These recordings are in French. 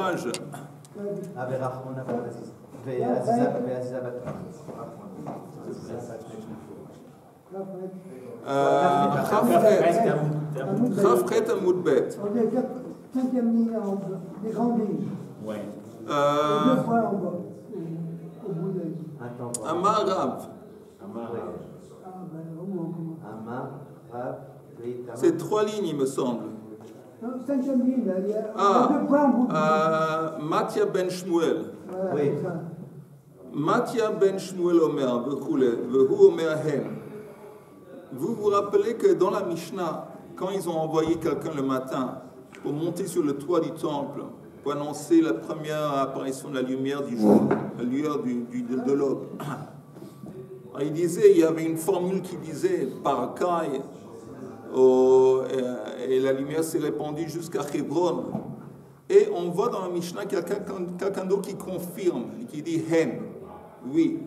page. Chafret Amoud Bet. Cinquième ligne en bas, les grandes lignes. Ouais. Deux fois en bas, au bout de Amar Rav. C'est 3 lignes, il me semble. Non, cinquième ligne, il y a deux points en bout. Matia ben Shmuel. Voilà, Oui. c'est ça. Matia ben Shmuel Omer, Vehu Omer Hen. Vous vous rappelez que dans la Mishnah, quand ils ont envoyé quelqu'un le matin pour monter sur le toit du temple, pour annoncer la première apparition de la lumière du jour, la lueur de l'aube, il disait, il y avait une formule qui disait par Kai, et la lumière s'est répandue jusqu'à Hebron. Et on voit dans la Mishnah quelqu'un d'autre qui confirme, qui dit Hen, oui.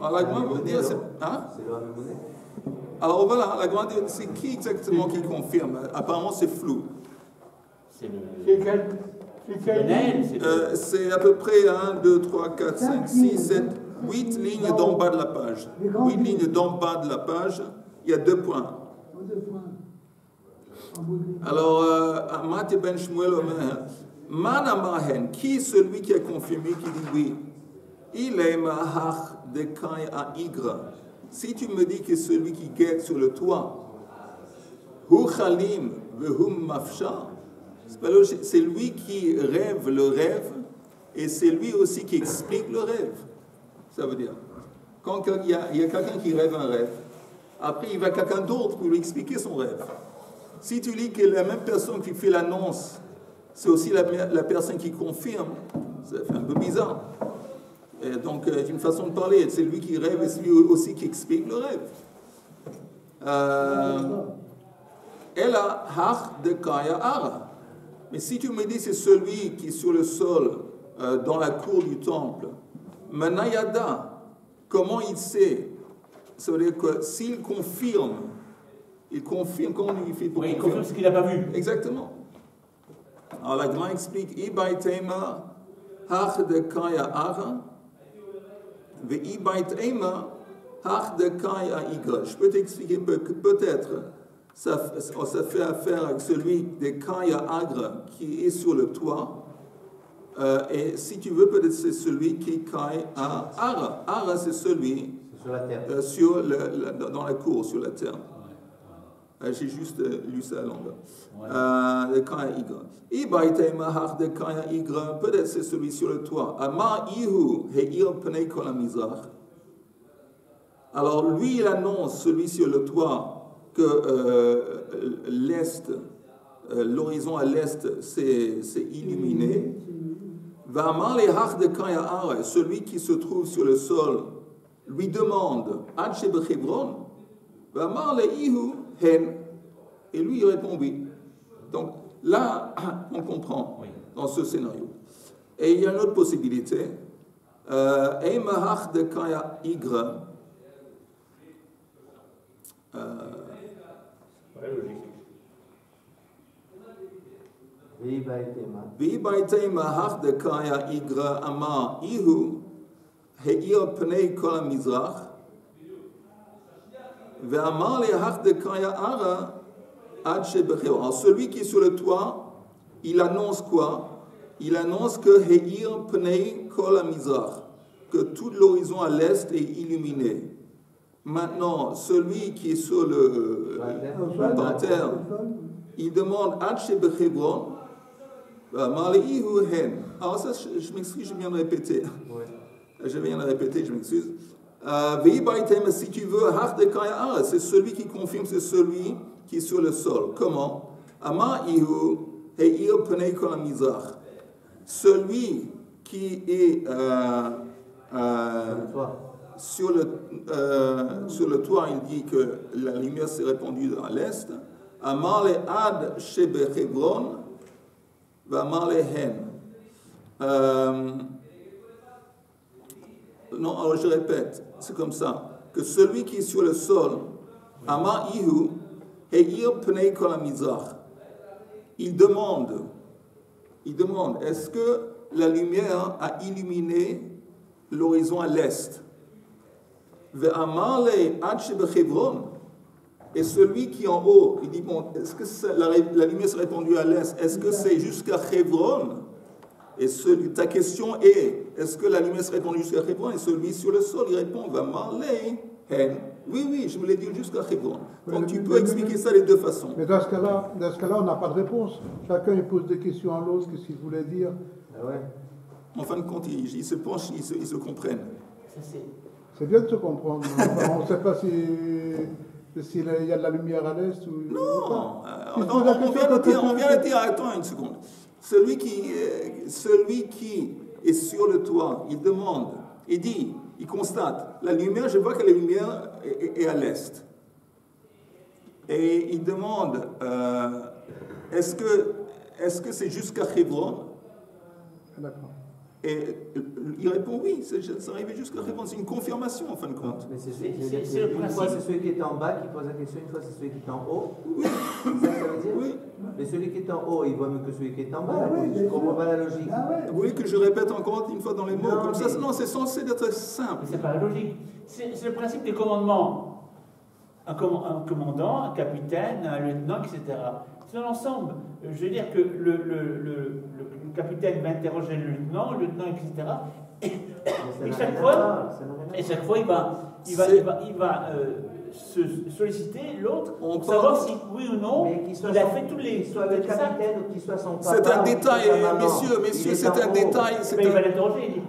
Alors la Gemara veut dire, alors voilà, la Gemara dit, c'est qui exactement qui confirme? Apparemment c'est flou. C'est le. C'est à peu près 1, 2, 3, 4, 5, 6, 7, 8 lignes d'en bas de la page. 8 lignes d'en bas de la page, il y a 2 points. Alors, Amat ben Shmuel Omer, Man Amahen, qui est celui qui a confirmé, qui dit oui? Il est Mahach de Kai à Igre. Si tu me dis que celui qui guette sur le toit, Hu Chalim vehum Mafsha, c'est lui qui rêve le rêve et c'est lui aussi qui explique le rêve. Ça veut dire, quand il y a quelqu'un qui rêve un rêve, après il va quelqu'un d'autre pour lui expliquer son rêve. Si tu lis que la même personne qui fait l'annonce, c'est aussi la personne qui confirme, ça fait un peu bizarre. Et donc, d'une façon de parler, c'est lui qui rêve et c'est lui aussi qui explique le rêve. Elle a Hach de Kaya Ara. Mais si tu me dis c'est celui qui est sur le sol, dans la cour du temple, Manayada, comment il sait? Ça veut dire que s'il confirme, comment il fait pour il confirme ce qu'il n'a pas vu. Exactement. Alors la Gemara explique, Ibaitema Hach de Kaya Ara, Ve Ibaitema Hach de Kaya Igra. Je peux t'expliquer que peut-être ça fait affaire avec celui de Kaya Agra qui est sur le toit. Et si tu veux, peut-être c'est celui qui est Kaya Ara. Ara, c'est celui sur la terre. Dans la cour, sur la terre. J'ai juste lu ça à l'envers. De Kaya Igra. Ibaitema Hach de Kaya Igra, peut-être c'est celui sur le toit. Ama Ihu Heir Pnei Kol HaMizrach. Alors lui, il annonce, celui sur le toit, que l'est, l'horizon à l'est s'est illuminé. Va'amar le Hach de Kaya Ara, celui qui se trouve sur le sol, lui demande Ad Shebechebron. Va'amar le Ihu Hen. Et lui, il répond oui. Donc là, on comprend dans ce scénario. Et il y a une autre possibilité. Eima Hach de Kaya Igra. Vibaitema Hach de Kaya Igra Ama Ihu Heir Pnei Kol HaMizrach Ve'amar le Hach de Kaya Ara Ad Shebecheo. Alors celui qui est sur le toit, il annonce quoi? Il annonce que Heir Pnei Kol HaMizrach, que tout l'horizon à l'est est illuminé. Maintenant, celui qui est sur la terre, il demande Ad Shebechebron. Alors ça, je m'excuse, je viens de répéter. Je viens de répéter, je m'excuse. Si tu veux, Hach de Kaya Ara, c'est celui qui confirme, c'est celui qui est sur le sol. Comment? Ama Ihu Heir Pnei Kol HaMizrach. Celui qui est sur le toit, il dit que la lumière s'est répandue à l'est. Amar le Ad Shebechebron. Va'amar le Hen. Non, alors je répète, c'est comme ça, que celui qui est sur le sol, Ama Ihu, Heir Pnei Kol HaMizrach, il demande il demande, est-ce que la lumière a illuminé l'horizon à l'est? Et celui qui est en haut, il dit, bon, est-ce que la lumière s'est répandue à l'est? Est-ce que c'est jusqu'à Hebron? Et ta question est, est-ce que la lumière s'est répandue jusqu'à Hebron? Et celui sur le sol, il répond, oui, je voulais dire jusqu'à Hebron. Donc tu peux expliquer ça de deux façons. Mais dans ce cas-là, on n'a pas de réponse. Chacun il pose des questions à l'autre, qu'est-ce qu'il voulait dire. Ah ouais. En fin de compte, ils se penchent, ils se comprennent. C'est bien de se comprendre. On ne sait pas s'il y a de la lumière à l'est ou... Non, on vient de dire, attends une seconde. Celui qui est sur le toit, il demande, il dit, il constate, la lumière, je vois que la lumière est à l'est. Et il demande, est-ce que c'est jusqu'à Hebron? D'accord. Et il répond oui, c'est arrivé jusqu'à Hebron. C'est une confirmation en fin de compte. Mais une fois c'est celui qui est en bas qui pose la question, une fois c'est celui qui est en haut. Oui. Ça veut dire? Oui. Mais celui qui est en haut, il voit mieux que celui qui est en bas. Je ne comprends pas la logique. Vous voulez que je répète encore une fois dans les mots comme ça? Non, c'est censé être simple. C'est pas la logique. C'est le principe des commandements. Un commandant, un capitaine, un lieutenant, etc. C'est un ensemble. Je veux dire que le capitaine va interroger le lieutenant, etc. Et chaque fois, il va se solliciter l'autre pour savoir si, oui ou non, il a fait tous les... Qu'il soit le capitaine ou qu'il soit son papa. C'est un détail, messieurs, c'est un détail. Il va l'interroger, il dit...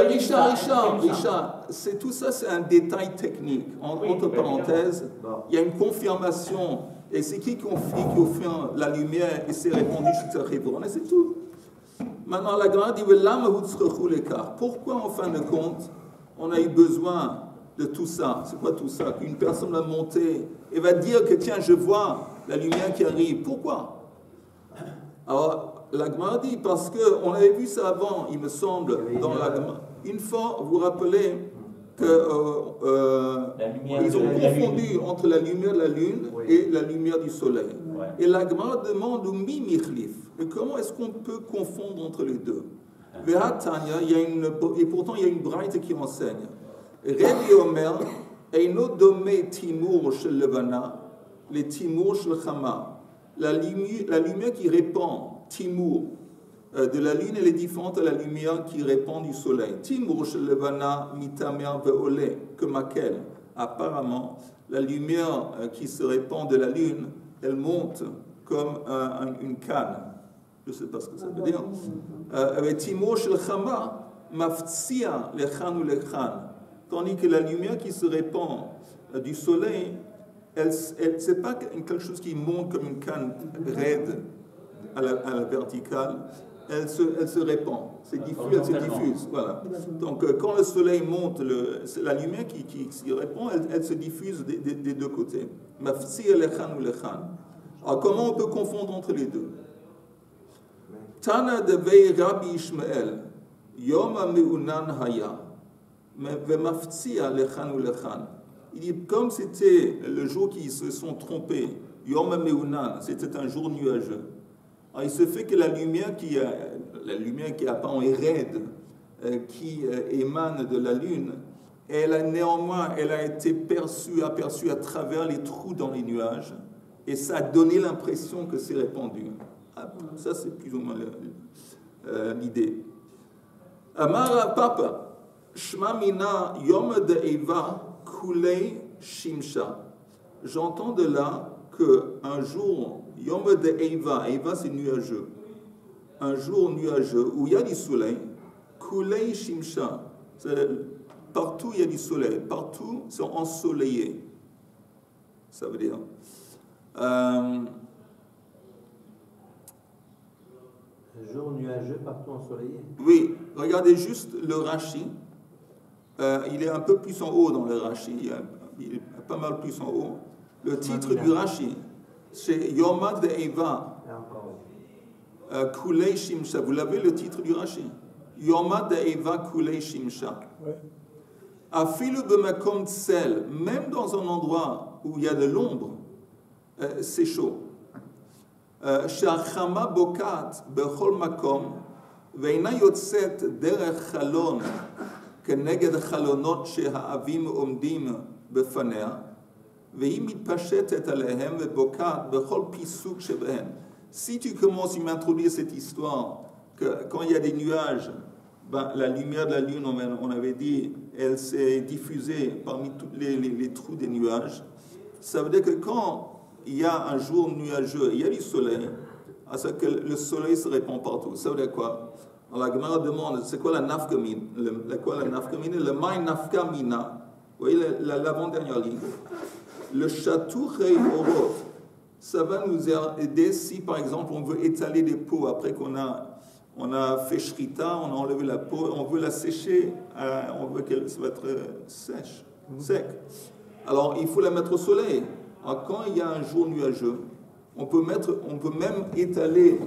Richard, tout ça, c'est un détail technique. Entre parenthèses, il y a une confirmation. Et c'est qui confirme la lumière et c'est répandu jusqu'à Hebron, et c'est tout. Maintenant, la Gemara dit, pourquoi, en fin de compte, on a eu besoin de tout ça? C'est quoi tout ça? Qu'une personne va monter et va dire que, tiens, je vois la lumière qui arrive. Pourquoi? Alors, la Gemara dit, parce qu'on avait vu ça avant, il me semble, dans la Gemara. Une fois, vous vous rappelez qu'ils ont confondu entre la lumière de la lune et la lumière du soleil. Ouais. Et la Gemara demande au mi-michlif. Et comment est-ce qu'on peut confondre entre les deux? Et pourtant, il y a une braïte qui enseigne. Rabbi Omer, Eino domé Timur shel Levana, les Timur shel Chama. La lumière qui répand Timur de la lune, elle est différente de la lumière qui répand du soleil. Timur shel Levana mitamer ve'ole, que maquel. Apparemment, la lumière qui se répand de la lune, elle monte comme une canne. Je ne sais pas ce que ça veut dire. Timur shel Chama maftzia lechan ou lechan. Tandis que la lumière qui se répand du soleil, c'est pas quelque chose qui monte comme une canne raide à la verticale. Elle se répand, elle se diffuse. Voilà. Donc quand le soleil monte, c'est la lumière qui s'y répand, elle se diffuse des deux côtés. Alors comment on peut confondre entre les deux? Tana devei Rabbi Ishmael, Yom Meunan Haya, Vemaftzia Lechan ou Lechan. Il dit, comme c'était le jour qui se sont trompés, Yom Meunan, c'était un jour nuageux. Alors, il se fait que la lumière qui apparemment est raide, qui émane de la lune, elle a été aperçue à travers les trous dans les nuages, et ça a donné l'impression que c'est répandu. Ça, c'est plus ou moins l'idée. Amara Papa, Shma Mina Yom de Eva Kulei Shimsha. J'entends de là qu'un jour, Yom de Eva c'est nuageux, un jour nuageux où il y a du soleil, Kulei Shimsha, partout il y a du soleil, partout c'est ensoleillé. Ça veut dire. Un jour nuageux, partout ensoleillé. Oui, regardez juste le Rashi. Il est un peu plus en haut dans le Rashi, il est pas mal plus en haut. Le titre du Rashi, c'est Yomad de Eva, Kulei Shimsha. Vous l'avez le titre du Rashi? Yomad de Eva Kulei Shimsha. Afilu b'makom tsel, même dans un endroit où il y a de l'ombre, c'est chaud. שהחמה בוקעת בכל מקום, ואינה יוצאת דרך חלון כנגד החלונות שהאבים עומדים בפניה, והיא מתפשטת עליהם ובוקעת בכל פיסוק שבהן. Si tu commences à m'introduire cette histoire, que quand il y a des nuages, ben, la lumière de la lune, on avait dit, elle s'est diffusée parmi tous les trous des nuages, ça veut dire que quand il y a un jour nuageux, il y a du soleil, c'est que le soleil se répand partout. Ça veut dire quoi? Alors la Gemara demande, c'est quoi la nafkamina? Le maï nafkamina. Vous voyez l'avant-dernière ligne. Le chatou rei orot. Ça va nous aider si, par exemple, on veut étaler des peaux après qu'on a fait shrita, on a enlevé la peau, on veut la sécher, on veut qu'elle soit sec. Alors, il faut la mettre au soleil. Alors, quand il y a un jour nuageux, on peut même étaler,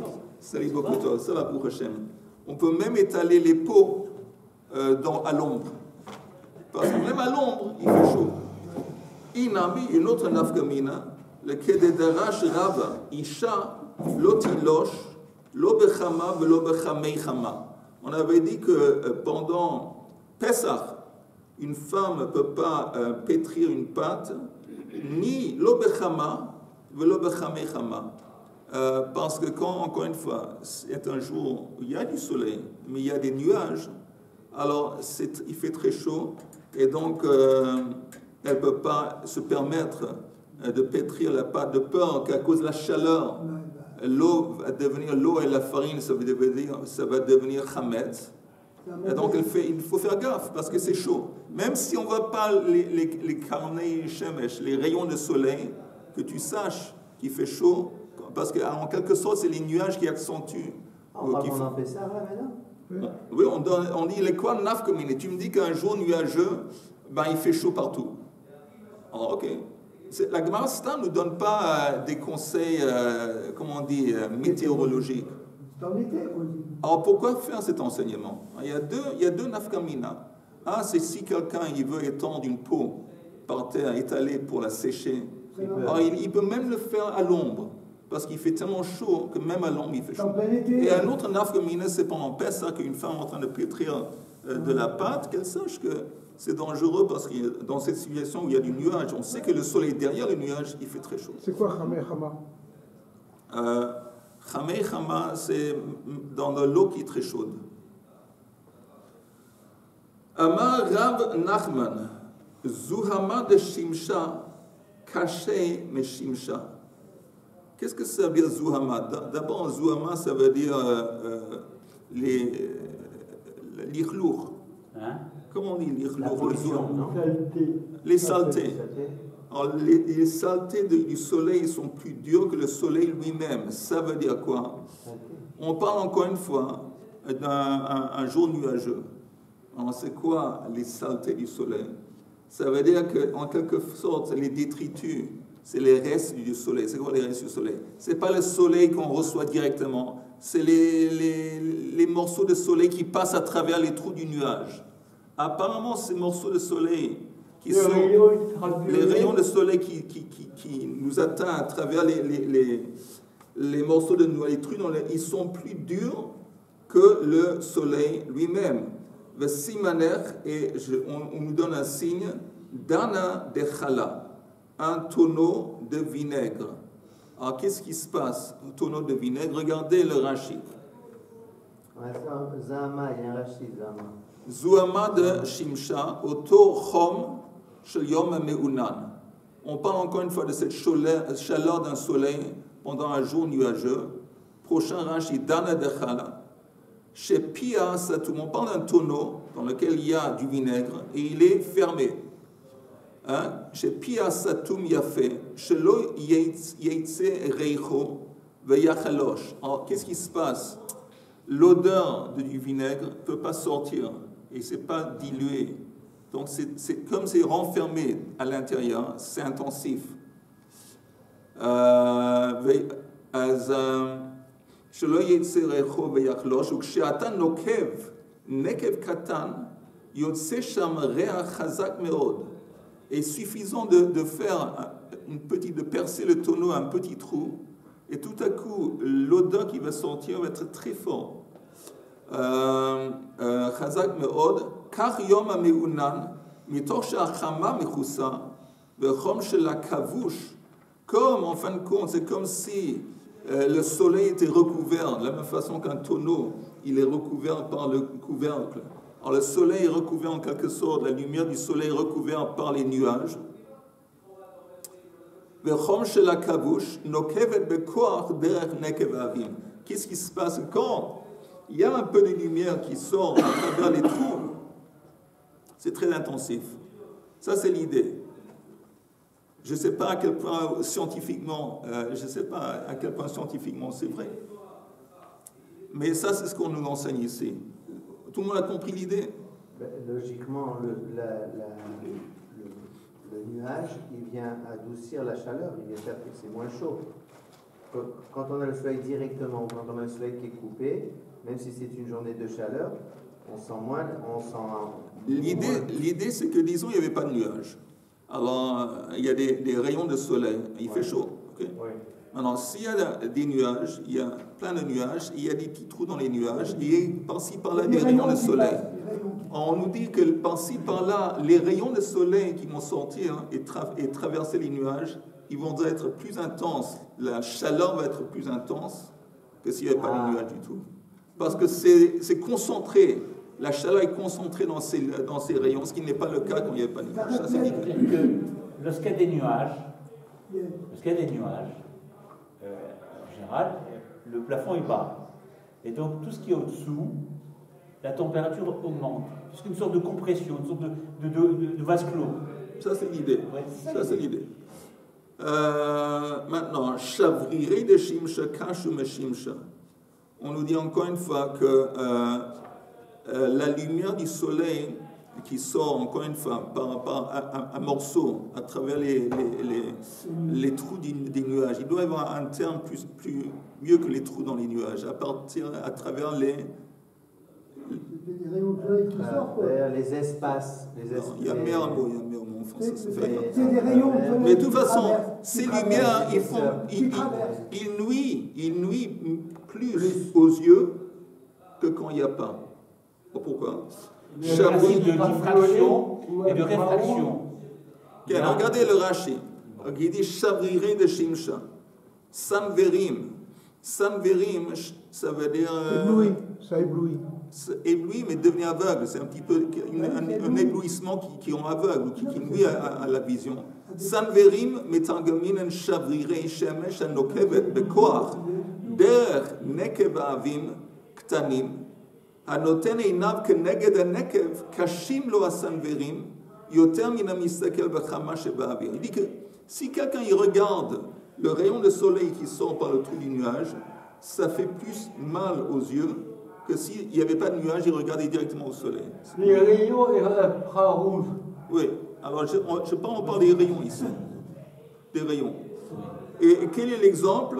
on peut même étaler les peaux à l'ombre. Parce que même à l'ombre, il fait chaud. Inami, une autre nafkamina, le kededarash rava, isha, lotilosh, lobechama, velobechamei chama. On avait dit que pendant Pesach, une femme ne peut pas pétrir une pâte, ni lobechama, velobechamei chama. Parce que quand, encore une fois, c'est un jour où il y a du soleil, mais il y a des nuages, alors il fait très chaud, et donc elle ne peut pas se permettre de pétrir la pâte de peur qu'à cause de la chaleur, l'eau va devenir l'eau et la farine, ça va devenir chametz. Et donc il faut faire gaffe parce que c'est chaud. Même si on ne voit pas les carnets shemesh, les rayons de soleil, que tu saches qu'il fait chaud, parce qu'en quelque sorte, c'est les nuages qui accentuent. On a fait ça là maintenant? Oui, on dit les quoi nafkamine. Tu me dis qu'un jour nuageux, ben, il fait chaud partout. Alors, ok. La Gemara ne nous donne pas des conseils, comment on dit, météorologiques. Alors pourquoi faire cet enseignement? Il y a deux nafkamina. Un, c'est si quelqu'un il veut étendre une peau par terre, étalée pour la sécher. Alors il peut même le faire à l'ombre, parce qu'il fait tellement chaud que même à l'ombre il fait chaud. Et un autre nafkamina, c'est pendant Pessah qu'une femme est en train de pétrir de la pâte, qu'elle sache que c'est dangereux parce que dans cette situation où il y a du nuage, on sait que le soleil derrière le nuage, il fait très chaud. C'est quoi Chamé Chama? Chamé Chama, c'est dans de l'eau qui est très chaude. Amar Rav Nachman, Zuhama de Shimsha, caché mais Shimsha. Qu'est-ce que ça veut dire Zuhama? D'abord, Zuhama, ça veut dire l'irlour. Hein? Comment on dit l'irlour? Les saletés. Les saletés. Alors, les saletés du soleil sont plus dures que le soleil lui-même. Ça veut dire quoi? On parle encore une fois d'un jour nuageux. Alors, c'est quoi les saletés du soleil? Ça veut dire qu'en quelque sorte, les détritus, c'est les restes du soleil. C'est quoi les restes du soleil? Ce n'est pas le soleil qu'on reçoit directement. C'est les morceaux de soleil qui passent à travers les trous du nuage. Apparemment, ces morceaux de soleil qui sont les rayons de soleil qui nous atteignent à travers les morceaux de nuage, les trous, ils sont plus durs que le soleil lui-même. Le simaner, et on nous donne un signe, dana de chala, un tonneau de vinaigre. Alors qu'est-ce qui se passe? Un tonneau de vinaigre, regardez le Rashi. Zama, il y a un Rashi, Zama. Zuhama de Shimsha, Oto Chom Shel Yom Meunan. On parle encore une fois de cette chaleur d'un soleil pendant un jour nuageux. Prochain Rashi, Dana de Chala. Chez Pia Satum, on parle d'un tonneau dans lequel il y a du vinaigre et il est fermé. Chez Pia Satum Yafé, Shelo Yeitse Reicho Veyachalosh. Alors qu'est-ce qui se passe? L'odeur du vinaigre ne peut pas sortir et ce n'est pas dilué. Donc c'est comme c'est renfermé à l'intérieur, c'est intensif. שלא יצא ריחו ויחלוש, וכשאתה נוקב נקב קטן, יוצא שם ריח חזק מאוד. Et suffisant de faire de percer le tonneau un petit trou, et tout à coup, l'odeur qui va sortir va être très forte. Chazak me'od, kach yom ha'meunan, mitoch she'achama mechusa, ve'chom she'lakavush, comme en fin de compte, c'est comme si le soleil était recouvert, de la même façon qu'un tonneau, il est recouvert par le couvercle. Alors le soleil est recouvert en quelque sorte, la lumière du soleil est recouverte par les nuages. Qu'est-ce qui se passe quand il y a un peu de lumière qui sort à travers les trous? C'est très intensif. Ça, c'est l'idée. Je ne sais pas à quel point scientifiquement, c'est vrai. Mais ça, c'est ce qu'on nous enseigne ici. Tout le monde a compris l'idée? Logiquement, le nuage, il vient adoucir la chaleur, il vient faire que c'est moins chaud. Quand on a le soleil directement, quand on a le soleil qui est coupé, même si c'est une journée de chaleur, on sent moins. L'idée, c'est que, disons, il n'y avait pas de nuage. Alors, il y a des rayons de soleil, il fait chaud. Okay? Ouais. Maintenant, s'il y a des nuages, il y a plein de nuages, il y a des petits trous dans les nuages, et par-ci, par-là, des rayons de soleil. On nous dit que par-ci, par-là, les rayons de soleil qui vont sortir et traverser les nuages, ils vont être plus intenses. La chaleur va être plus intense que s'il n'y avait pas de nuages du tout. Parce que c'est concentré. La chaleur est concentrée dans ces rayons, ce qui n'est pas le cas quand il n'y avait pas de nuages. Ça, c'est lorsqu'il y a des nuages, en général, le plafond est bas. Et donc, tout ce qui est au-dessous, la température augmente. C'est une sorte de compression, une sorte de vase clos. Ça, c'est l'idée. Ouais, ça, c'est l'idée. Maintenant, Shavrirei de Shimsha, Kashu me Shimsha. On nous dit encore une fois que la lumière du soleil qui sort, encore une fois, par un morceau à travers les trous des nuages, il doit y avoir un terme mieux que les trous dans les nuages, à travers les rayons de soleil qui sortent, quoi. Les espaces. Il y a meilleur mot en français. C'est des rayons de soleil. Mais de toute façon, ces lumières, ils nuisent plus aux yeux que quand il n'y a pas. Pourquoi? Le principe de diffraction et de réfraction. Okay, regardez le Rashi. Il dit Shavrirei de Shimsha. Samverim. Samverim, ça veut dire. Ébloui, ça éblouit. Ébloui, mais devenir aveugle. C'est un petit peu un éblouissement qui rend aveugle, qui nuit à la vision. Samverim, metangaminen Shavrirei shemesh anokevet bekoach der nekev avim ktanim. הנותן עיניו כנגד הנקב, קשים לו הסנוורים, יותר מן המסתכל בחמה שבאוויר. Il dit que si quelqu'un il regarde le rayon de soleil qui sort par le trou du nuage, ça fait plus mal aux yeux que s'il n'y avait pas de nuage, il regardait directement au soleil. Les rayons infrarouges. Oui, alors on parle des rayons ici. Des rayons. Et quel est l'exemple?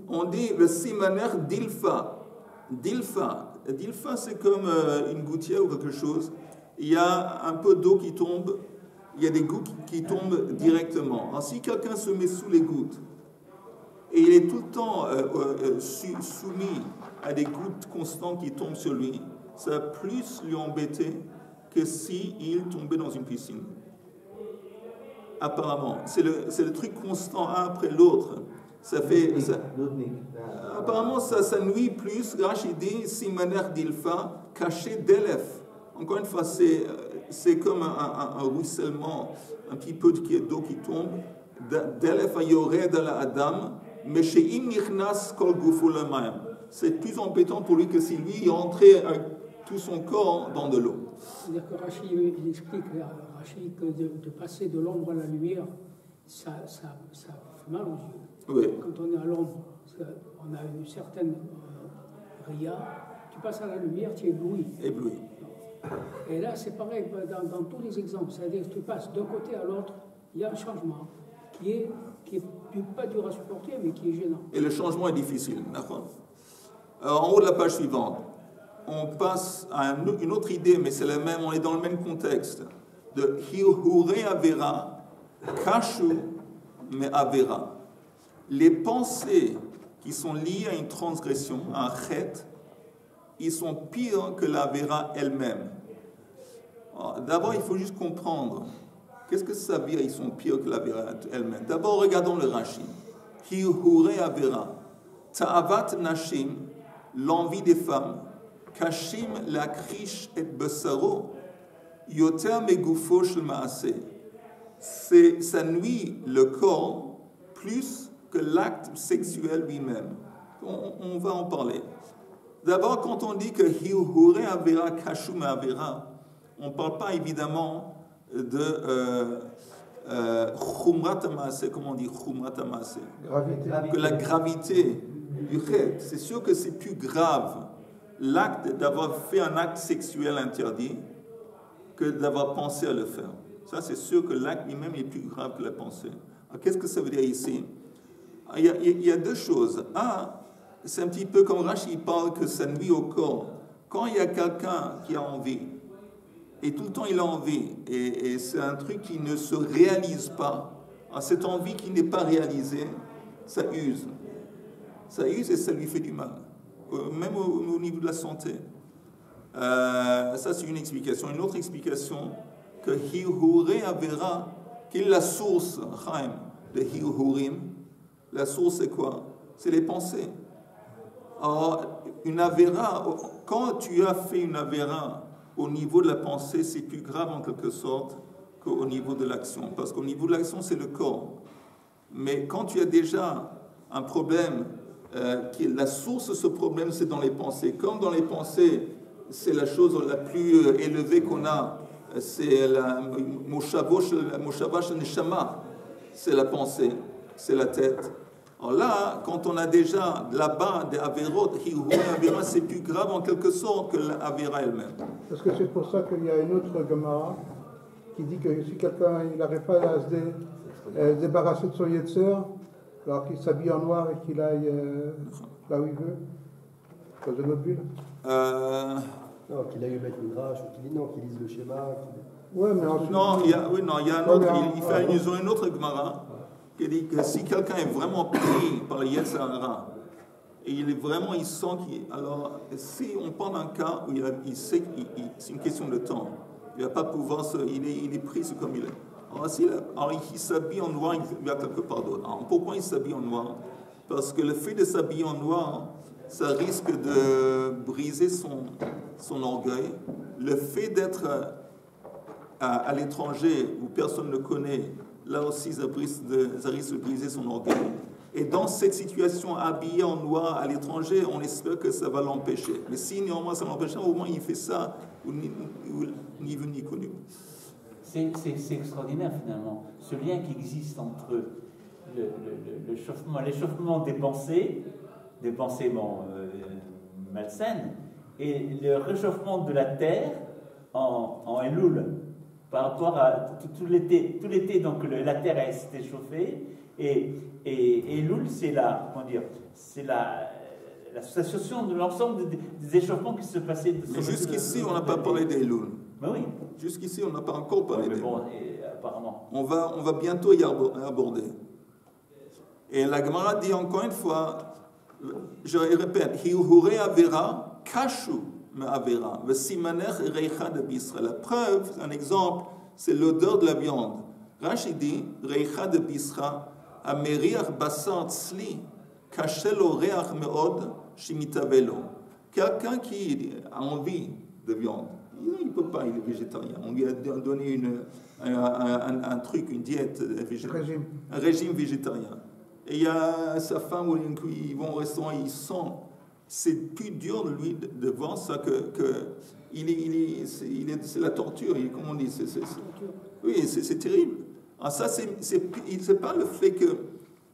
On dit le simaner d'Ilfa. D'Ilfa, c'est comme une gouttière ou quelque chose. Il y a un peu d'eau qui tombe, il y a des gouttes qui tombent directement. Alors, si quelqu'un se met sous les gouttes et il est tout le temps soumis à des gouttes constantes qui tombent sur lui, ça va plus lui embêter que s'il tombait dans une piscine. Apparemment. C'est le truc constant un après l'autre. Ça fait. Apparemment, ça nuit plus. Rashi dit Simaner d'Ilfa, caché d'Elef. Encore une fois, c'est comme un ruissellement, un petit peu d'eau qui tombe. D'Elef a yored à la Adam, mais chez Imnichnas kol guful mayam. C'est plus embêtant pour lui que si lui il rentrait avec tout son corps dans de l'eau. C'est-à-dire que Rashi il explique Rashi que de passer de l'ombre à la lumière, ça fait mal aux yeux. Oui. Quand on est à l'ombre, on a une certaine ria, tu passes à la lumière, tu es ébloui. Ébloui. Et là, c'est pareil dans tous les exemples. C'est-à-dire que tu passes d'un côté à l'autre, il y a un changement qui est pas dur à supporter, mais qui est gênant. Et le changement est difficile. En haut de la page suivante, on passe à une autre idée, mais c'est la même, on est dans le même contexte. De Hirhure Avera, Kashu me Avera. Les pensées qui sont liés à une transgression, à un chet, ils sont pires que la vera elle-même. D'abord, il faut juste comprendre. Qu'est-ce que ça veut dire, ils sont pires que la vera elle-même? D'abord, regardons le Rashi. Hihure avera. Ta'avat nashim, l'envie des femmes. Kashim lakrish et besaro. Yoter megufo shel maaseh. Ça nuit le corps plus que l'acte sexuel lui-même. On va en parler. D'abord, quand on dit que hihure avera kashum avera, on ne parle pas évidemment de chumrat amassé, comment on dit chumrat amassé? Que la gravité du chet. C'est sûr que c'est plus grave l'acte d'avoir fait un acte sexuel interdit que d'avoir pensé à le faire. Ça, c'est sûr que l'acte lui-même est plus grave que la pensée. Alors, qu'est-ce que ça veut dire ici? Il y a deux choses. Un, c'est un petit peu comme Rashi parle que ça nuit au corps. Quand il y a quelqu'un qui a envie, et tout le temps il a envie, et c'est un truc qui ne se réalise pas, alors cette envie qui n'est pas réalisée, ça use. Ça use et ça lui fait du mal, même au niveau de la santé. Ça, c'est une explication. Une autre explication, que Hihure Avera, quelle est la source, Chaim, de Hiuhurim? La source, c'est quoi? C'est les pensées. Alors, une Avera, quand tu as fait une Avera au niveau de la pensée, c'est plus grave en quelque sorte qu'au niveau de l'action. Parce qu'au niveau de l'action, c'est le corps. Mais quand tu as déjà un problème, la source de ce problème, c'est dans les pensées. Comme dans les pensées, c'est la chose la plus élevée qu'on a, c'est la Moshavash Neshama, c'est la pensée, c'est la tête. Alors là, quand on a déjà là-bas des Averot, c'est plus grave en quelque sorte que l'Avera elle-même. Parce que c'est pour ça qu'il y a une autre Gemara qui dit que si quelqu'un n'arrive pas à se débarrasser de son Yetzer, alors qu'il s'habille en noir et qu'il aille là où il veut, dans une autre ville. Non, qu'il aille mettre une drache, ou qu'il lise le schéma. Ouais, mais ensuite, non, il y a un autre, ils ont une autre Gemara qui dit que si quelqu'un est vraiment pris par le Yetzer Hara, et il sent qu'il... Alors, si on prend un cas où il sait que c'est une question de temps, il ne va pas pouvoir il est pris, c'est comme il est. Alors, il s'habille en noir, il va quelque part d'autre. Alors, pourquoi il s'habille en noir? Parce que le fait de s'habiller en noir, ça risque de briser son orgueil. Le fait d'être à l'étranger, où personne ne le connaît, là aussi, ça risque de briser son orgueil. Et dans cette situation, habillé en noir à l'étranger, on espère que ça va l'empêcher. Mais si néanmoins ça l'empêche, au moins il fait ça, ni vu ni connu. C'est extraordinaire finalement, ce lien qui existe entre l'échauffement des pensées malsaines, et le réchauffement de la terre en Elul, par rapport à tout l'été, donc la terre s'est échauffée, et Elul, c'est l'association de l'ensemble des échauffements qui se passaient. Mais jusqu'ici, on n'a pas parlé d'Elul. Ben oui. Jusqu'ici, on n'a pas encore parlé d'Elul. Bon, apparemment. On va bientôt y aborder. Et la Gemara dit encore une fois, je répète, Hiuhure Avera, Kashu Avera, Vesimanech Reicha de Bisra. La preuve, un exemple, c'est l'odeur de la viande. Rashi dit, Reicha de Bisra, Ameriach Basar Tzli, Kashelo Reach Meod, Shimitavelo. Quelqu'un qui a envie de viande, il ne peut pas, il est végétarien. On lui a donné un truc, une diète végétarienne, un régime végétarien. Et il y a sa femme, ils vont au restaurant, ils sentent, c'est plus dur de lui de voir ça c'est la torture, comment on dit, oui, c'est terrible. Alors ça, c'est pas le fait que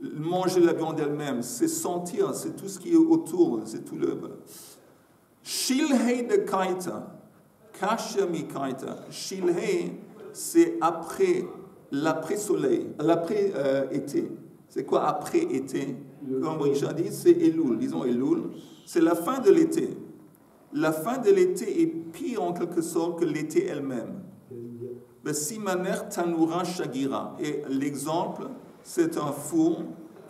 manger la viande elle-même, c'est sentir, c'est tout ce qui est autour, c'est tout le... Shilhei de kaita, kasha mi kaita. Shilhei, c'est l'après-soleil, l'après-été. C'est quoi après-été? Comme Richard dit, c'est Elul. Disons Elul, c'est la fin de l'été. La fin de l'été est pire en quelque sorte que l'été elle-même. Simaner tanura shagira. Et l'exemple, c'est un four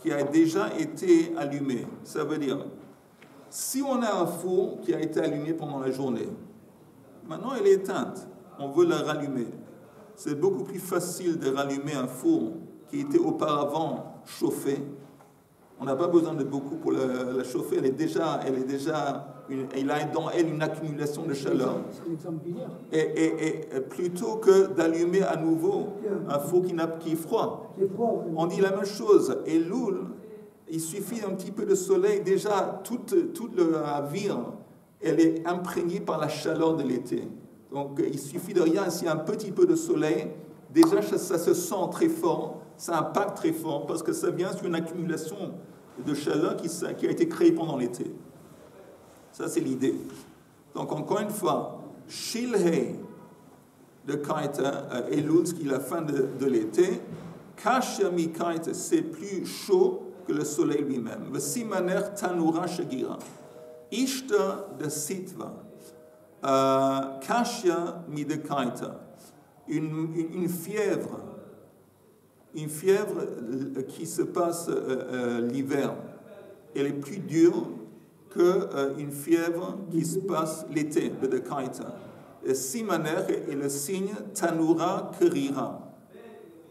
qui a déjà été allumé. Ça veut dire, si on a un four qui a été allumé pendant la journée, maintenant elle est éteinte, on veut la rallumer. C'est beaucoup plus facile de rallumer un four qui était auparavant chauffé. On n'a pas besoin de beaucoup pour la chauffer, il a dans elle une accumulation de chaleur. C'est l'exemple binaire. Et plutôt que d'allumer à nouveau un four qui est froid, on dit la même chose. Et Elul, il suffit d'un petit peu de soleil, déjà toute la ville, elle est imprégnée par la chaleur de l'été. Donc il suffit de rien, s'il y a un petit peu de soleil, déjà ça se sent très fort, ça impacte très fort, parce que ça vient sur une accumulation de chaleur qui a été créée pendant l'été. Ça, c'est l'idée. Donc, encore une fois, Shilhei de Kaita, Elul, ce qui est la fin de l'été, Kashya mi Kaita, c'est plus chaud que le soleil lui-même. Vesimaner Tanura Shagira. Ishta de Sitva. Kashya mi de Kaita. Une fièvre qui se passe l'hiver. Elle est plus dure qu'une fièvre qui se passe l'été, de Kaita. Simaner est le signe Tanura Kerira.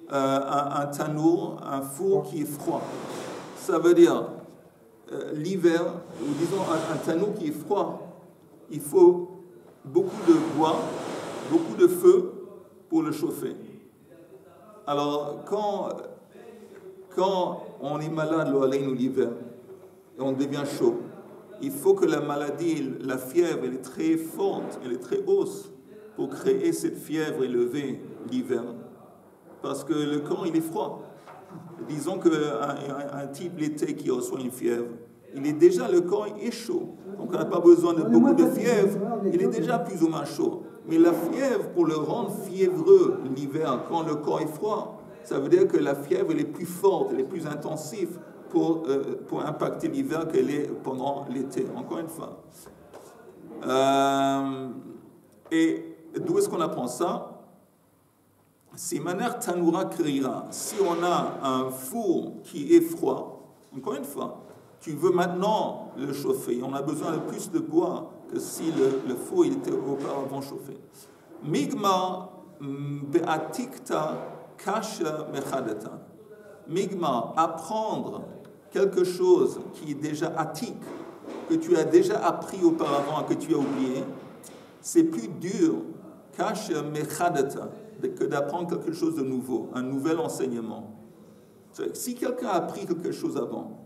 Un tanour, un four qui est froid. Ça veut dire, l'hiver, ou disons un tanour qui est froid, il faut beaucoup de bois, beaucoup de feu pour le chauffer. Alors, quand on est malade, l'hiver, et on devient chaud, il faut que la maladie, la fièvre, elle est très forte, elle est très hausse pour créer cette fièvre élevée l'hiver. Parce que le corps, il est froid. Disons qu'un type l'été qui reçoit une fièvre, le corps est chaud. Donc on n'a pas besoin de beaucoup de fièvre, il est déjà plus ou moins chaud. Mais la fièvre, pour le rendre fiévreux l'hiver, quand le corps est froid, ça veut dire que la fièvre, elle est plus forte, elle est plus intensive pour impacter l'hiver qu'elle est pendant l'été, encore une fois. Et d'où est-ce qu'on apprend ça? Simaner Tanura Krira. Si on a un four qui est froid, encore une fois, tu veux maintenant le chauffer, on a besoin de plus de bois que si le four il était auparavant chauffé. Migma be'atikta kasha mechadata. Migma, apprendre quelque chose qui est déjà attique, que tu as déjà appris auparavant et que tu as oublié, c'est plus dur kasha mechadata que d'apprendre quelque chose de nouveau, un nouvel enseignement. Si quelqu'un a appris quelque chose avant,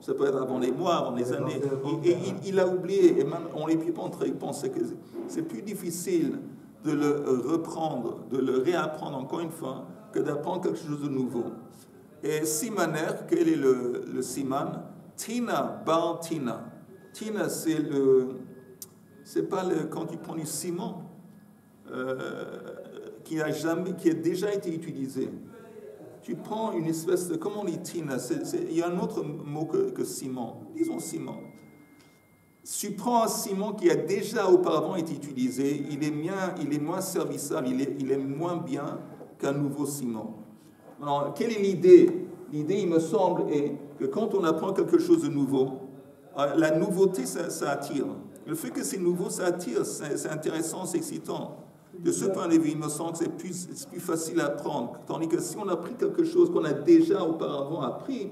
ça peut être avant les mois, avant les années, et il a oublié, et même on n'est plus en train de penser que c'est plus difficile de le reprendre, de le réapprendre encore une fois, que d'apprendre quelque chose de nouveau. Et Simaner, quel est le Siman? Tina, bar Tina. Tina, c'est pas quand tu prends du ciment qui a déjà été utilisé. Tu prends une espèce de, comment on dit tina, il y a un autre mot que ciment, disons ciment. Tu prends un ciment qui a déjà auparavant été utilisé, il est moins servissable, il est moins bien qu'un nouveau ciment. Alors, quelle est l'idée? L'idée, il me semble, est que quand on apprend quelque chose de nouveau, la nouveauté, ça attire. Le fait que c'est nouveau, ça attire, c'est intéressant, c'est excitant. De ce point de vue, il me semble que c'est plus facile à apprendre. Tandis que si on a appris quelque chose qu'on a déjà auparavant appris,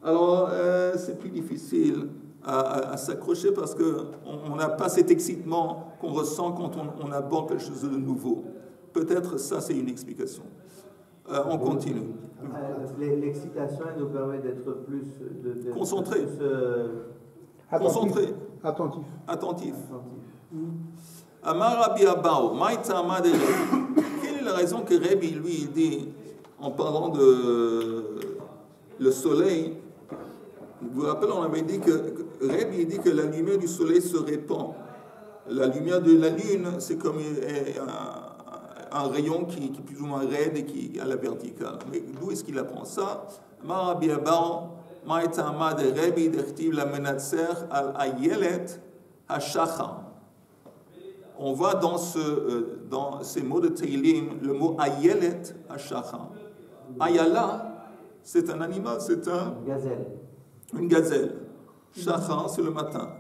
alors c'est plus difficile à s'accrocher parce qu'on n'a pas cet excitement qu'on ressent quand on aborde quelque chose de nouveau. Peut-être ça, c'est une explication. On continue. L'excitation, elle nous permet d'être plus... concentré. Concentré. Attentif. Amar Rabbi Abao, Maïtama de Rabbi. Quelle est la raison que Rabbi, lui, il dit, en parlant de le soleil, vous vous rappelez, on avait dit que Rabbi dit que la lumière du soleil se répand. La lumière de la lune, c'est comme un rayon qui est plus ou moins raide et qui est à la verticale. Mais d'où est-ce qu'il apprend ça? Amar Rabbi Abao, Maïtama de Rabbi, d'Echtiv la menatser al ayelet hashachar. On voit dans ces mots de Teilim le mot Ayelet Hashachar. Ayala, C'est un animal, c'est Gazelle. une gazelle. Shachar, c'est le matin.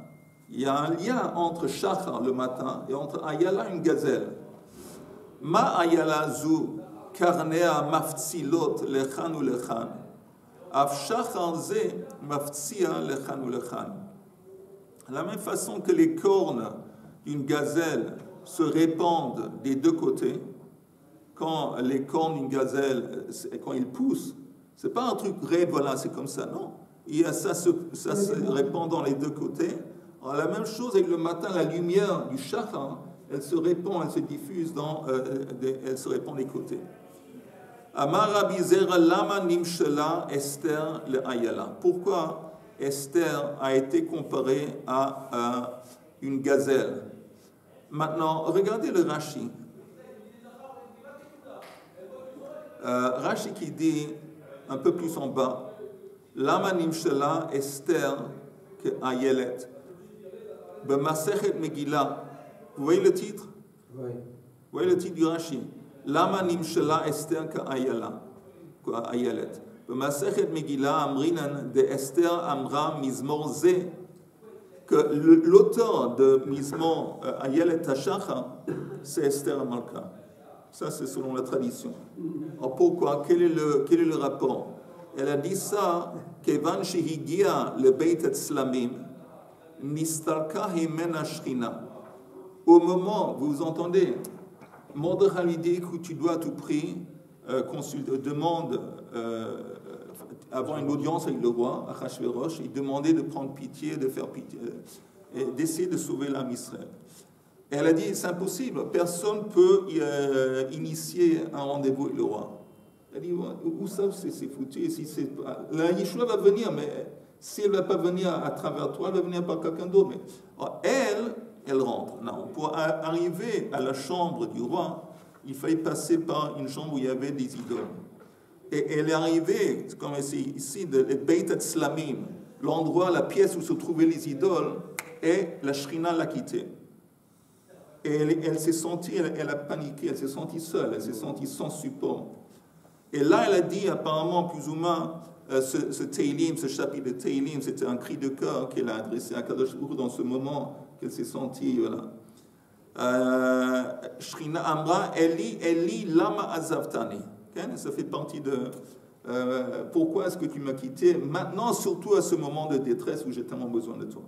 Il y a un lien entre Shachar, le matin, et entre Ayala, une gazelle. Ma Ayala zu karnea maftzilot lechan ou lechan. Af Shachar ze maftzia lechan ou lechan. De la même façon que les cornes d'une gazelle se répandent des deux côtés, quand les cornes d'une gazelle, quand ils poussent, c'est pas un truc raide, voilà, c'est comme ça, non. Ça se répand dans les deux côtés. Alors, la même chose avec le matin, la lumière du shachar, elle se répand, elle se diffuse, elle se répand des côtés. Amar Rabbi Zera lama nimshela Esther le Ayala. Pourquoi Esther a été comparée à une gazelle? Maintenant, regardez le Rashi. Rashi qui dit un peu plus en bas, Lama nimshela Esther que Ayelet. B'masechet Megillah. Vous voyez le titre? Oui. Vous voyez le titre du Rashi? Lama nimshela Esther que Ayelet. B'masechet Megillah amrinan de Esther amra mizmor ze. Que l'auteur de Mizmor Ayelet Hashachar, c'est Esther Amalka. Ça, c'est selon la tradition. Alors pourquoi? Quel est le rapport? Elle a dit ça, Kevan shehigia le Beit Etzlamim, nistalka himena shrina. Au moment, vous entendez, Mordechai lui dit que tu dois à tout prix demande, avant une audience avec le roi, Achashverosh, il demandait de prendre pitié, de faire pitié, et d'essayer de sauver l'âme Israël. Et elle a dit, c'est impossible, personne ne peut initier un rendez-vous avec le roi. Elle dit, où ça, c'est foutu. La Yeshua va venir, mais si elle ne va pas venir à travers toi, elle va venir par quelqu'un d'autre. Alors, elle rentre. Non, pour arriver à la chambre du roi, il fallait passer par une chambre où il y avait des idoles. Et elle est arrivée, comme ici, le Beit Etzlamim, l'endroit, la pièce où se trouvaient les idoles, et la Shrina l'a quittée. Et elle s'est sentie, elle a paniqué, elle s'est sentie seule, elle s'est sentie sans support. Et là, elle a dit, apparemment, plus ou moins, ce Teilim, ce chapitre de Teilim, c'était un cri de cœur qu'elle a adressé à Kadosh Baruch Hu dans ce moment qu'elle s'est sentie, voilà. Shrina Amra, Eli, Lama Azavtani. Ça fait partie de pourquoi est-ce que tu m'as quitté maintenant, surtout à ce moment de détresse où j'ai tellement besoin de toi.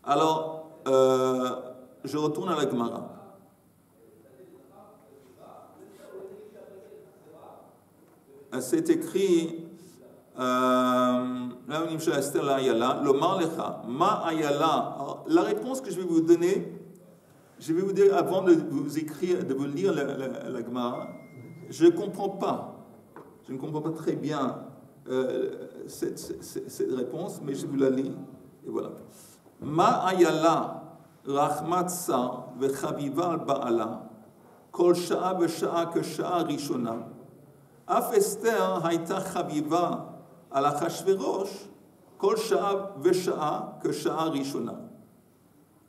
Alors, je retourne à la Gemara. C'est écrit la réponse que je vais vous donner, je vais vous dire avant de vous écrire, de vous lire la Gemara, je ne comprends pas très bien cette réponse, mais je vous la lis, et voilà. Ma ayala rachmat sa vechaviva al ba'ala kol sha'a v'sha'a kesha'a rishona af Esther hayta chaviva al Achashverosh kol sha'a v'sha'a kesha'a rishona.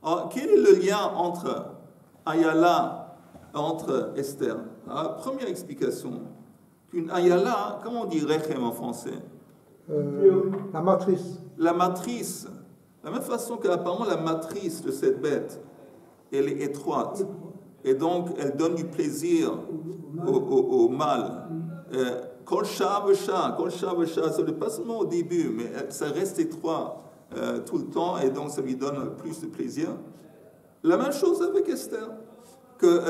Alors, quel est le lien entre ayala, entre Esther? Alors, première explication, qu'une ayala, comment on dit rechem en français? La matrice. La matrice. De la même façon qu'apparemment la matrice de cette bête, elle est étroite. Et donc, elle donne du plaisir au mâle. Kol sha'a v'sha'a, ça n'est pas seulement au début, mais ça reste étroit tout le temps, et donc ça lui donne plus de plaisir. La même chose avec Esther, que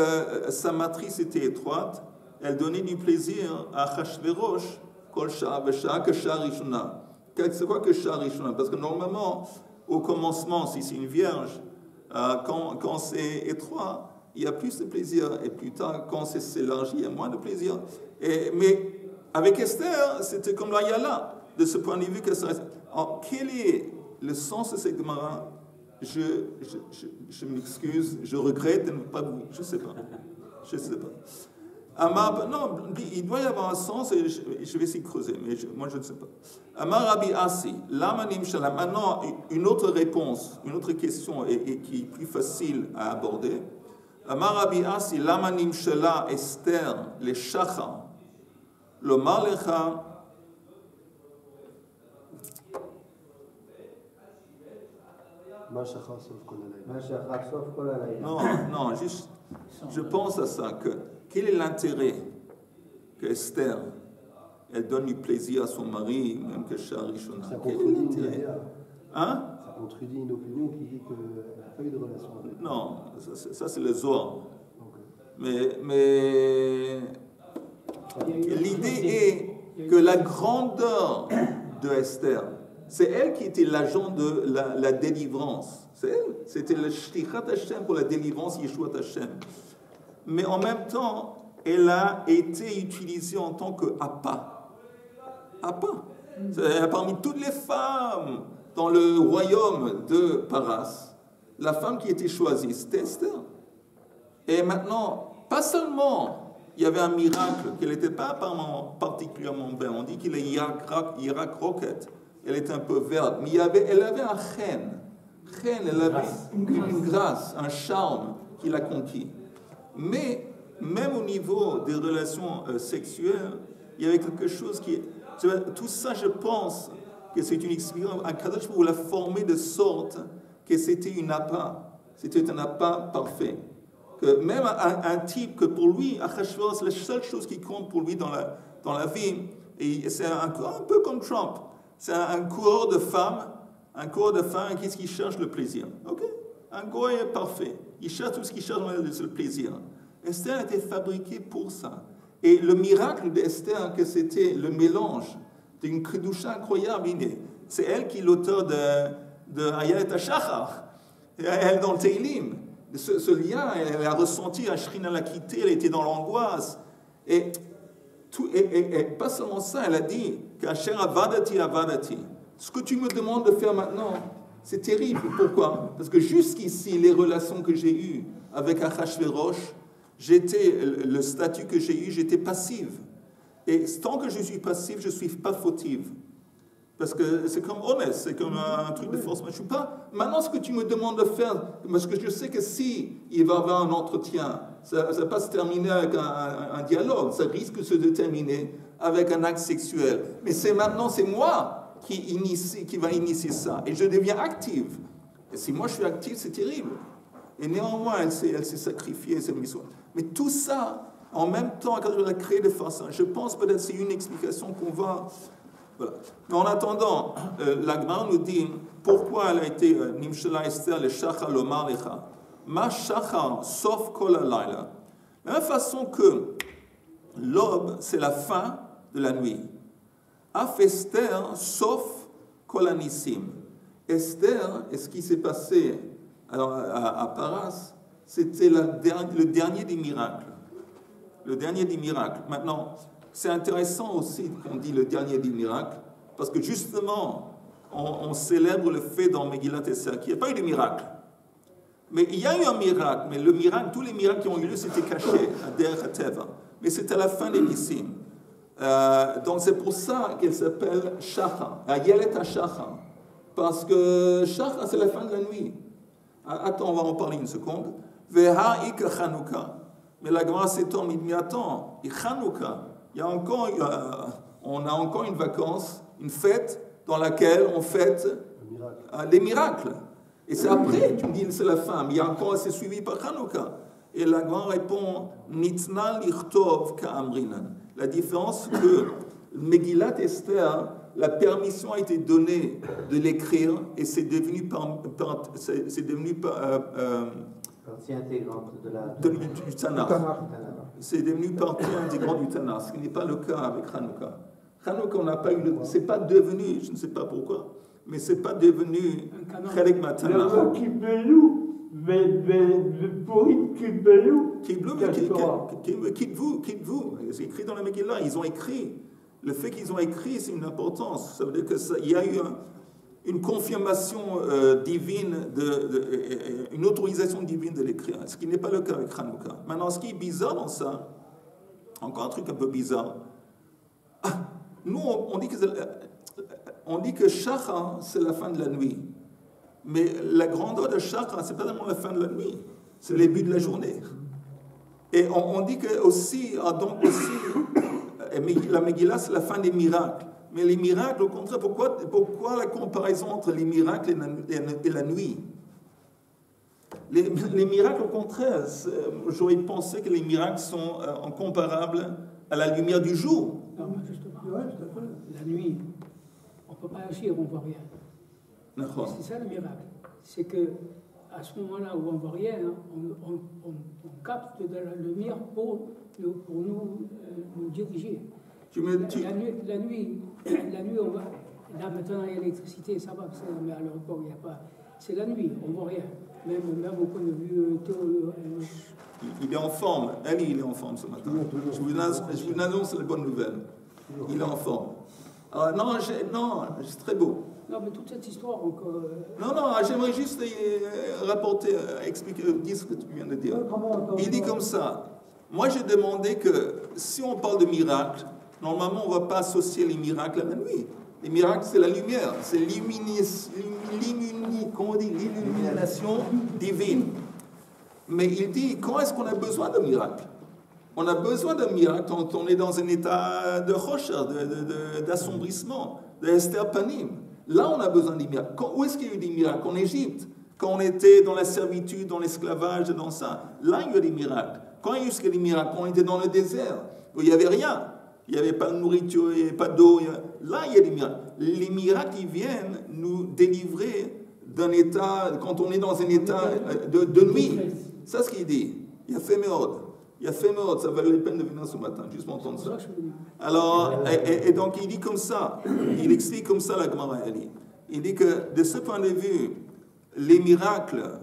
sa matrice était étroite, elle donnait du plaisir à Achashverosh, Kol sha'a v'sha'a kesha'a rishona. C'est quoi kesha'a rishona? Parce que normalement, au commencement, si c'est une vierge, quand c'est étroit, il y a plus de plaisir. Et plus tard, quand c'est s'élargi, il y a moins de plaisir. Mais avec Esther, c'était comme la Yala, de ce point de vue que ça reste. Alors, quel est le sens de cette Gemara? Je m'excuse, je regrette de ne pas vous... Je ne sais pas. Amar, non, il doit y avoir un sens, et je vais essayer de creuser, mais moi je ne sais pas. Amar Rabbi Asi, Lamanim Shalom. Maintenant, une autre réponse, une autre question, et qui est plus facile à aborder. Amar Rabbi Asi, Lamanim Shala Esther, les Shachar, le malecha. Non, non, juste, je pense à ça, quel est l'intérêt que Esther, elle donne du plaisir à son mari, même que Charishona. Ça Quel est contredit une l'intérêt? idée. Hein? Ça contredit une opinion qui dit qu'elle n'a pas eu de relation avec. Non, ça c'est le Zohar. Mais l'idée est que la grandeur de Esther, c'est elle qui était l'agent de la délivrance. C'est elle. C'était le Shlichat Hashem pour la délivrance, Yeshua Hashem. Mais en même temps, elle a été utilisée en tant que Appa. Appa. Parmi toutes les femmes dans le royaume de Paras, la femme qui était choisie, c'était Esther. Et maintenant, pas seulement il y avait un miracle, qu'elle n'était pas particulièrement belle, on dit qu'il est Irak Rocket, elle était un peu verte, mais elle avait un chêne, elle avait une grâce, un charme qui l'a conquis. Mais même au niveau des relations sexuelles, il y avait quelque chose qui... Tout ça, je pense que c'est une expérience, un Kadosh pour la former de sorte que c'était une appât, c'était un appât parfait. Que même un type que pour lui, Achashverosh, c'est la seule chose qui compte pour lui dans la vie, et c'est un peu comme Trump, c'est un coureur de femmes, qu'est-ce qu'il cherche? Le plaisir. Ok? Un goy est parfait, il cherche tout ce qu'il cherche, c'est le plaisir. Esther a été fabriquée pour ça. Et le miracle d'Esther, que c'était le mélange d'une kedusha incroyable, c'est elle qui est l'auteur de Hayat HaShachar, elle dans le Teilim. Ce lien, elle a ressenti, Ashrina l'a quitté, elle était dans l'angoisse. Et pas seulement ça, elle a dit qu'Asher avadati avadati. Ce que tu me demandes de faire maintenant, c'est terrible. Pourquoi? Parce que jusqu'ici, les relations que j'ai eues avec Achashverosh, le statut que j'ai eu, j'étais passive. Et tant que je suis passive, je ne suis pas fautive. Parce que c'est comme honnête, c'est comme un truc de force. Mais je suis pas. Maintenant, ce que tu me demandes de faire, parce que je sais que si il va y avoir un entretien, ça ne va pas se terminer avec un dialogue, ça risque de se terminer avec un acte sexuel. Mais maintenant, c'est moi qui va initier ça. Et je deviens active. Et si moi je suis active, c'est terrible. Et néanmoins, elle s'est sacrifiée, elle s'est mise. Mais tout ça, en même temps, quand elle a créé de façon, je pense peut-être que c'est une explication qu'on va... Voilà. Mais en attendant, la Gemara nous dit pourquoi elle a été Nimshela Esther le Shachar Lomar Lecha. Ma Shachar sauf Kol Halayla. De la même façon que l'aube, c'est la fin de la nuit. Af Esther sauf Kol Hanissim. Esther, et ce qui s'est passé à Paras, c'était le dernier des miracles. Le dernier des miracles. Maintenant, c'est intéressant aussi qu'on dit le dernier des miracles, parce que justement, on célèbre le fait dans Megillat Esther qu'il n'y a pas eu de miracle. Mais il y a eu un miracle, mais le miracle, tous les miracles qui ont eu lieu, c'était caché à Der HaTeva. Mais c'était à la fin des Nissim. Donc c'est pour ça qu'elle s'appelle Shachar, Ayelet HaShachar. Parce que Shachar, c'est la fin de la nuit. Attends, on va en parler une seconde. Veha ik Chanukah. Mais la Gemara s'étonne, mais attends, et Chanukah, on a encore une vacance, une fête dans laquelle on fête les miracles. Et c'est après, tu me dis, c'est la fin, mais il y a encore, c'est suivi par Chanukah. Et la Gemara répond, Nitna lichtov ka'amrinan. La différence, c'est que Megillat Esther, la permission a été donnée de l'écrire et c'est devenu partie intégrante du Tanakh. C'est devenu partie intégrante du Tanakh, ce qui n'est pas le cas avec Hanouka. Hanouka, on n'a pas eu c'est pas devenu, je ne sais pas pourquoi, mais c'est pas devenu Chelek Matanakh. Kitvu, c'est écrit dans la Megillah, ils ont écrit. Le fait qu'ils ont écrit, c'est une importance. Ça veut dire qu'il y a eu une confirmation divine, une autorisation divine de l'écrire, ce qui n'est pas le cas avec Hanouka. Maintenant, ce qui est bizarre dans ça, encore un truc un peu bizarre, nous, on dit que Shachar, c'est la fin de la nuit. Mais la grandeur de Shachar, ce n'est pas tellement la fin de la nuit, c'est le début de la journée. Et on dit que aussi, donc aussi, la Megillah, c'est la fin des miracles. Mais les miracles, au contraire, pourquoi la comparaison entre les miracles et la nuit? Les miracles, au contraire, j'aurais pensé que les miracles sont comparables à la lumière du jour. Non, mais justement, la nuit, on ne peut pas agir, on ne voit rien. C'est ça le miracle. C'est que à ce moment-là où on ne voit rien, on capte de la lumière pour nous diriger. La nuit, on va. Là maintenant, il y a l'électricité, ça va, mais à l'aéroport, il n'y a pas. C'est la nuit, on ne voit rien. Même au point de vue théologique. Il est en forme. Ali, il est en forme ce matin. Je vous annonce la bonne nouvelle. Il est en forme. Non, c'est très beau. Non, mais toute cette histoire encore. Non, j'aimerais juste rapporter, expliquer, dire ce que tu viens de dire. Il dit comme ça. Moi, j'ai demandé que si on parle de miracles, normalement, on ne va pas associer les miracles à la nuit. Les miracles, c'est la lumière, c'est l'illumination divine. Mais il dit, quand est-ce qu'on a besoin de miracles? On a besoin d'un miracle quand on est dans un état de rocha, d'assombrissement, d'Esther Panim. Là, on a besoin des miracles. Où est-ce qu'il y a eu des miracles? En Égypte. Quand on était dans la servitude, dans l'esclavage, dans ça. Là, il y a eu des miracles. Quand il y a eu des miracles? Quand on était dans le désert, où il n'y avait rien. Il n'y avait pas de nourriture, il n'y avait pas d'eau. Là, il y a des miracles. Les miracles, ils viennent nous délivrer d'un état, quand on est dans un état de nuit. C'est ce qu'il dit. Il y a fait méode. Ça valait la peine de venir ce matin, juste pour entendre ça. Alors, et donc il dit comme ça, il explique comme ça la Gemara Ali. Il dit que de ce point de vue, les miracles,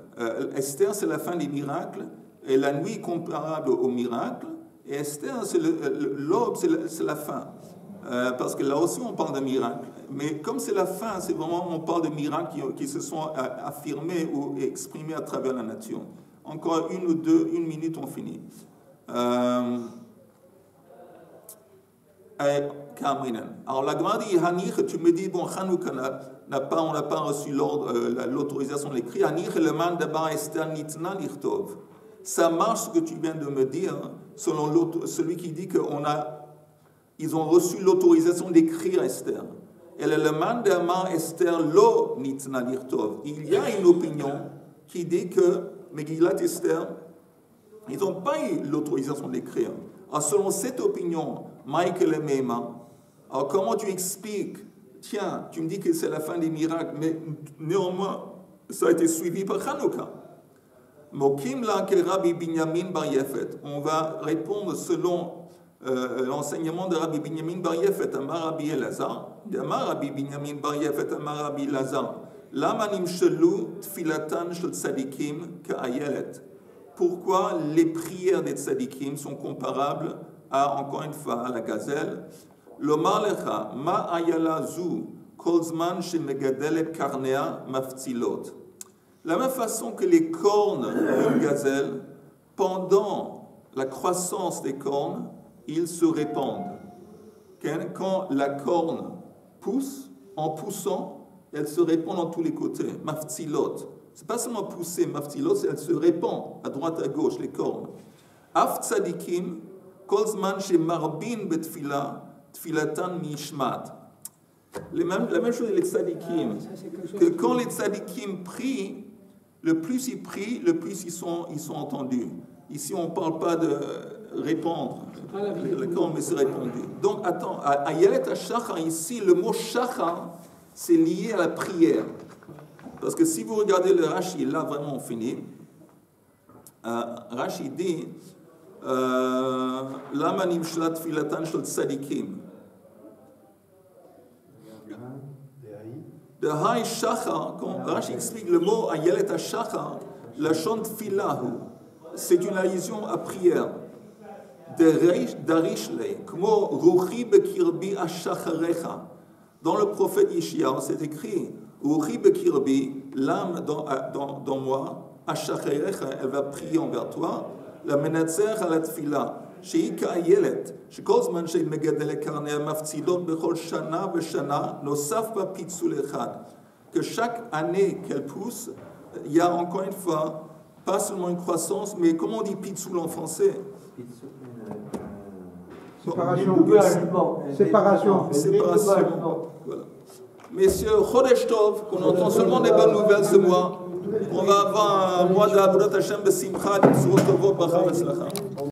Esther c'est la fin des miracles, et la nuit comparable aux miracles, et Esther c'est l'aube, c'est la fin. Parce que là aussi on parle de miracles. Mais comme c'est la fin, c'est vraiment, on parle de miracles qui se sont affirmés ou exprimés à travers la nature. Encore une minute, on finit. Alors la Gemara dit Hanich, tu me dis bon, Hanouka on n'a pas reçu l'autorisation de l'écrit. Hanich le man d'Abar Esther nitna lichtov. Ça marche ce que tu viens de me dire, selon celui qui dit qu'ils ont reçu l'autorisation d'écrire Esther. Et le man d'Amar Esther lo nitna lichtov. Il y a une opinion qui dit que Megillat Esther, ils n'ont pas eu l'autorisation d'écrire. Alors, selon cette opinion, Michael et Meima, alors comment tu expliques? Tiens, tu me dis que c'est la fin des miracles, mais néanmoins, ça a été suivi par Hanouka. Mokim la ke Rabbi Binyamin Bar Yefet. On va répondre selon l'enseignement de Rabbi Binyamin Bar Yefet, Amar Rabbi Elazar, Amar Rabbi Binyamin Bar Yefet, Amar Rabbi Elazar. Lama nimshelu tfilatan shel tzadikim ka'ayelet. Pourquoi les prières des tzadikim sont comparables à, encore une fois, à la gazelle? Lomar lecha ma ayala zu kol zman shemegadelet karnea maftzilot. La même façon que les cornes d'une gazelle, pendant la croissance des cornes, ils se répandent. Quand la corne pousse, en poussant, elle se répand dans tous les côtés. Maftzilot. C'est pas seulement pousser, maftzilot, elle se répand à droite, à gauche, les cornes. Af tzadikim, kol zman she marbin betfila, tfilatan mishmat. La même chose avec les tzadikim. Que quand les tzadikim prient, le plus ils prient, le plus ils sont entendus. Ici, on ne parle pas de répandre le corps, mais c'est répandu. Donc, attends, à Yalet HaShachar, ici, le mot Shachar, c'est lié à la prière. Parce que si vous regardez le Rashi, là, vraiment, on finit. Rashi dit Lama nimshlat filatan shel tzadikim. De Haï Shachar, quand Rashi explique le mot Ayelet HaShachar, la chante filahu, c'est une allusion à prière. Darishle, kmo ruchi bekirbi ashacharecha. Dans le prophète Yeshia, c'est écrit ruchi bekirbi, l'âme dans moi, ashacharecha, elle va prier envers toi. La menatzer à la tfila. שהיא כאיילת, שכל זמן שהיא מגדלת קרניה מפצילות בכל שנה ושנה, נוסף בה פיצול אחד. Que chaque année qu'elle pousse, il y a encore une fois, pas seulement une croissance, mais comment on dit pitsoul en français? Séparation. Voilà. Messieurs, Chodesh Tov, qu'on entend seulement des bonnes nouvelles ce mois. On va avoir un mois d'Avodat Hashem Besimcha, Tzurot Tovot, Bracha Vetzlacha.